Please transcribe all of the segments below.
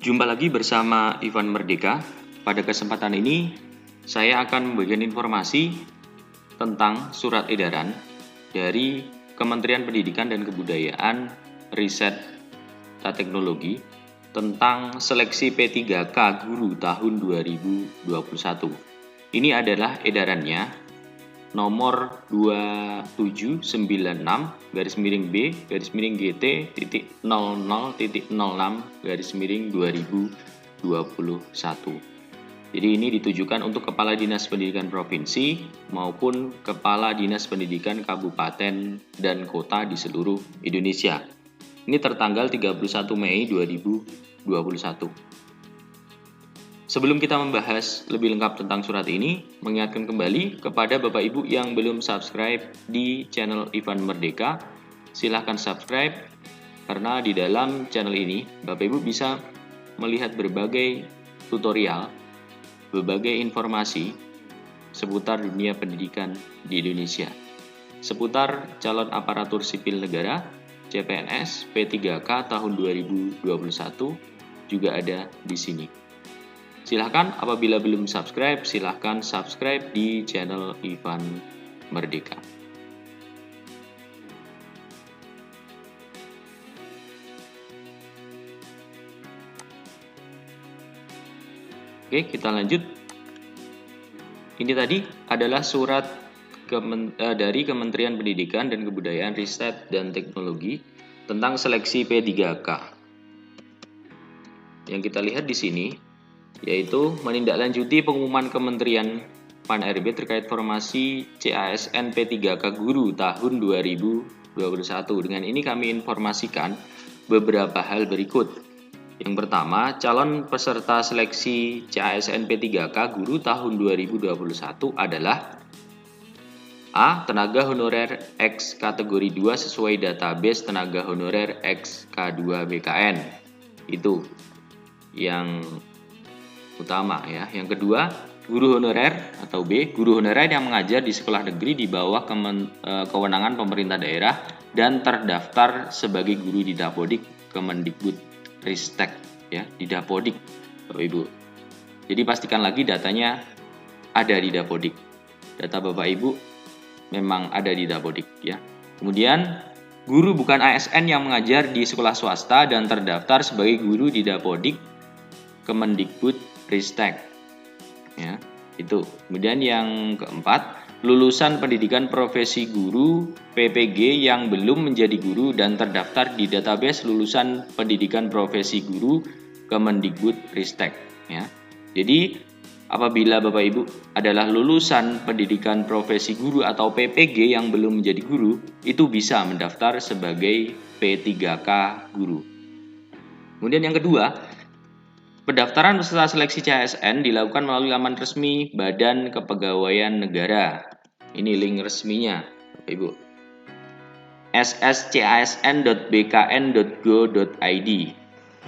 Jumpa lagi bersama Ivan Merdeka. Pada kesempatan ini, saya akan membagikan informasi tentang surat edaran dari Kementerian Pendidikan dan Kebudayaan, Riset dan Teknologi tentang seleksi P3K guru tahun 2021. Ini adalah edarannya nomor 2796/B-00.00.06/2021. Jadi ini ditujukan untuk Kepala Dinas Pendidikan Provinsi maupun Kepala Dinas Pendidikan Kabupaten dan Kota di seluruh Indonesia. Ini tertanggal 31 Mei 2021. Sebelum kita membahas lebih lengkap tentang surat ini, mengingatkan kembali kepada Bapak Ibu yang belum subscribe di channel Ivan Merdeka, silahkan subscribe karena di dalam channel ini Bapak Ibu bisa melihat berbagai tutorial, berbagai informasi seputar dunia pendidikan di Indonesia, seputar calon aparatur sipil negara, CPNS, P3K tahun 2021 juga ada di sini. Silahkan apabila belum subscribe, silahkan subscribe di channel Ivan Merdeka. Oke, kita lanjut. Ini tadi adalah surat dari Kementerian Pendidikan dan Kebudayaan, Riset dan Teknologi tentang seleksi P3K. Yang kita lihat di sini yaitu menindaklanjuti pengumuman Kementerian Pan-RB terkait formasi CASN P3K Guru tahun 2021. Dengan ini kami informasikan beberapa hal berikut. Yang pertama, calon peserta seleksi CASN P3K Guru tahun 2021 adalah A. Tenaga honorer X kategori 2 sesuai database tenaga honorer X K2 BKN. Itu yang utama ya. Yang kedua, guru honorer atau B, guru honorer yang mengajar di sekolah negeri di bawah kewenangan pemerintah daerah dan terdaftar sebagai guru di Dapodik Kemendikbud-Ristek ya, di Dapodik Bapak Ibu. Jadi pastikan lagi datanya ada di Dapodik. Data Bapak Ibu memang ada di Dapodik ya. Kemudian guru bukan ASN yang mengajar di sekolah swasta dan terdaftar sebagai guru di Dapodik Kemendikbud-Ristek ya, itu. Kemudian yang keempat, lulusan pendidikan profesi guru PPG yang belum menjadi guru dan terdaftar di database lulusan pendidikan profesi guru Kemendikbud-Ristek ya. Jadi apabila Bapak Ibu adalah lulusan pendidikan profesi guru atau PPG yang belum menjadi guru, itu bisa mendaftar sebagai P3K guru. Kemudian yang kedua, pendaftaran peserta seleksi CASN dilakukan melalui laman resmi Badan Kepegawaian Negara. Ini link resminya, Bapak Ibu. sscasn.bkn.go.id.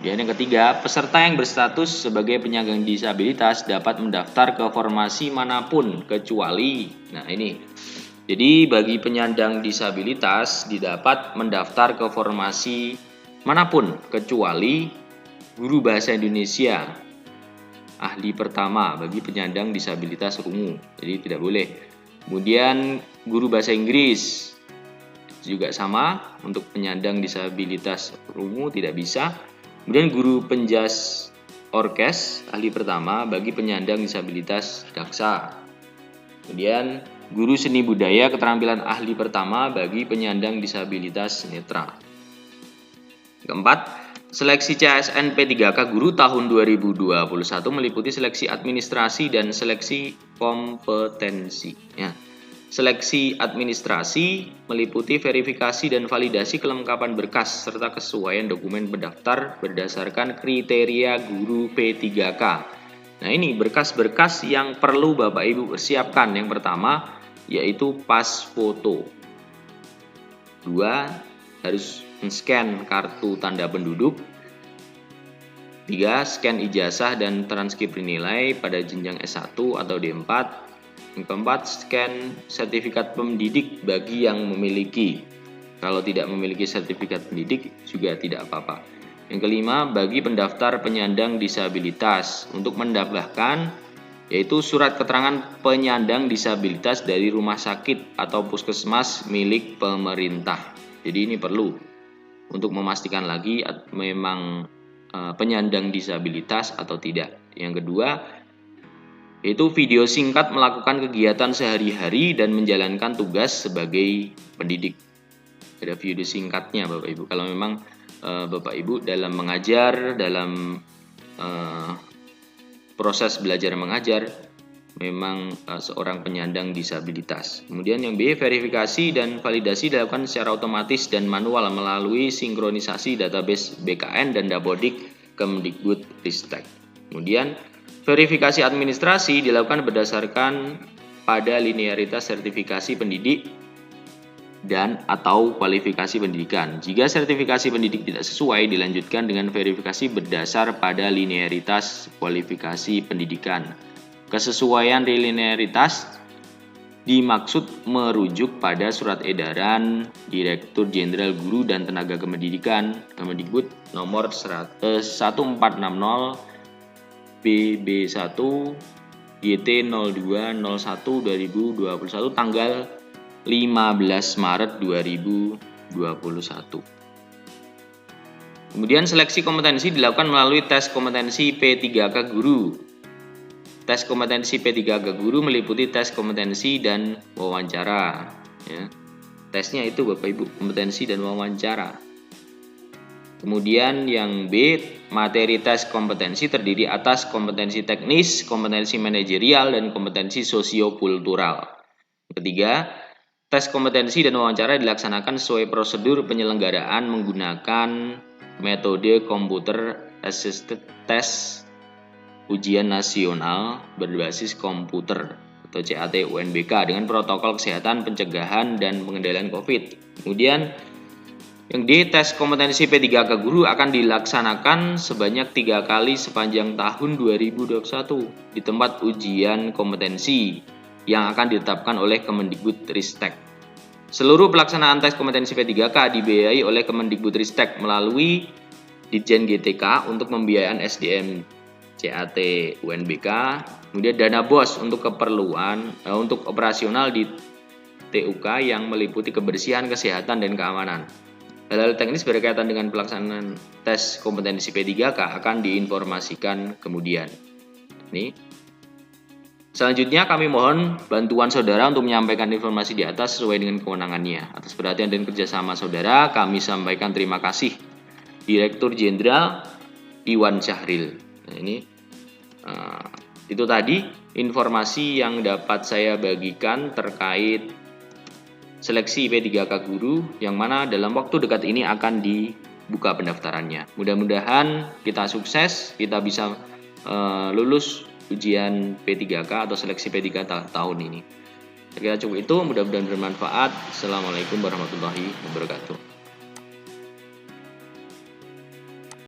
Dan yang ketiga, peserta yang berstatus sebagai penyandang disabilitas dapat mendaftar ke formasi manapun kecuali, nah ini. Jadi bagi penyandang disabilitas didapat mendaftar ke formasi manapun kecuali guru bahasa Indonesia ahli pertama bagi penyandang disabilitas rungu, jadi tidak boleh. Kemudian guru bahasa Inggris juga sama untuk penyandang disabilitas rungu tidak bisa. Kemudian guru penjas orkes ahli pertama bagi penyandang disabilitas daksa. Kemudian guru seni budaya keterampilan ahli pertama bagi penyandang disabilitas netra. Keempat, seleksi CASN P3K Guru tahun 2021 meliputi seleksi administrasi dan seleksi kompetensi. Ya. Seleksi administrasi meliputi verifikasi dan validasi kelengkapan berkas serta kesesuaian dokumen pendaftar berdasarkan kriteria guru P3K. Nah ini berkas-berkas yang perlu Bapak Ibu siapkan. Yang pertama yaitu pas foto. 2, harus scan kartu tanda penduduk. 3, scan ijazah dan transkrip nilai pada jenjang S1 atau D4. Yang keempat, scan sertifikat pendidik bagi yang memiliki. Kalau tidak memiliki sertifikat pendidik juga tidak apa-apa. Yang kelima, bagi pendaftar penyandang disabilitas untuk mendaftarkan yaitu surat keterangan penyandang disabilitas dari rumah sakit atau puskesmas milik pemerintah. Jadi ini perlu untuk memastikan lagi memang penyandang disabilitas atau tidak. Yang kedua, yaitu video singkat melakukan kegiatan sehari-hari dan menjalankan tugas sebagai pendidik. Ada video singkatnya Bapak Ibu. Kalau memang Bapak Ibu dalam mengajar, dalam proses belajar mengajar memang seorang penyandang disabilitas. Kemudian yang B, verifikasi dan validasi dilakukan secara otomatis dan manual melalui sinkronisasi database BKN dan Dapodik Kemdikbudristek. Kemudian verifikasi administrasi dilakukan berdasarkan pada linearitas sertifikasi pendidik dan atau kualifikasi pendidikan. Jika sertifikasi pendidik tidak sesuai, dilanjutkan dengan verifikasi berdasar pada linearitas kualifikasi pendidikan. Kesesuaian linearitas dimaksud merujuk pada surat edaran Direktur Jenderal Guru dan Tenaga Kependidikan Kemdikbud nomor 1460 BB1 YT 0201 2021 tanggal 15 Maret 2021. Kemudian seleksi kompetensi dilakukan melalui tes kompetensi P3K Guru. Tes kompetensi P3K Guru meliputi tes kompetensi dan wawancara. Ya. Tesnya itu Bapak Ibu, kompetensi dan wawancara. Kemudian yang B, materi tes kompetensi terdiri atas kompetensi teknis, kompetensi manajerial, dan kompetensi sosiokultural. Ketiga, tes kompetensi dan wawancara dilaksanakan sesuai prosedur penyelenggaraan menggunakan metode Computer Assisted Test ujian nasional berbasis komputer atau CAT UNBK dengan protokol kesehatan, pencegahan, dan pengendalian COVID. Kemudian yang D, tes kompetensi P3K Guru akan dilaksanakan sebanyak 3 kali sepanjang tahun 2021 di tempat ujian kompetensi yang akan ditetapkan oleh Kemdikbudristek. Seluruh pelaksanaan tes kompetensi P3K dibiayai oleh Kemdikbudristek melalui Ditjen GTK untuk pembiayaan SDM CAT UNBK, kemudian dana BOS untuk keperluan untuk operasional di TUK yang meliputi kebersihan, kesehatan, dan keamanan. Hal-hal teknis berkaitan dengan pelaksanaan tes kompetensi P3K akan diinformasikan kemudian. Ini. Selanjutnya kami mohon bantuan saudara untuk menyampaikan informasi di atas sesuai dengan kewenangannya. Atas perhatian dan kerjasama saudara, kami sampaikan terima kasih. Direktur Jenderal Iwan Syahril. Nah, ini itu tadi informasi yang dapat saya bagikan terkait seleksi P3K Guru yang mana dalam waktu dekat ini akan dibuka pendaftarannya. Mudah-mudahan kita sukses, kita bisa lulus ujian P3K atau seleksi P3K tahun ini. Saya kira cukup itu, mudah-mudahan bermanfaat. Assalamualaikum warahmatullahi wabarakatuh.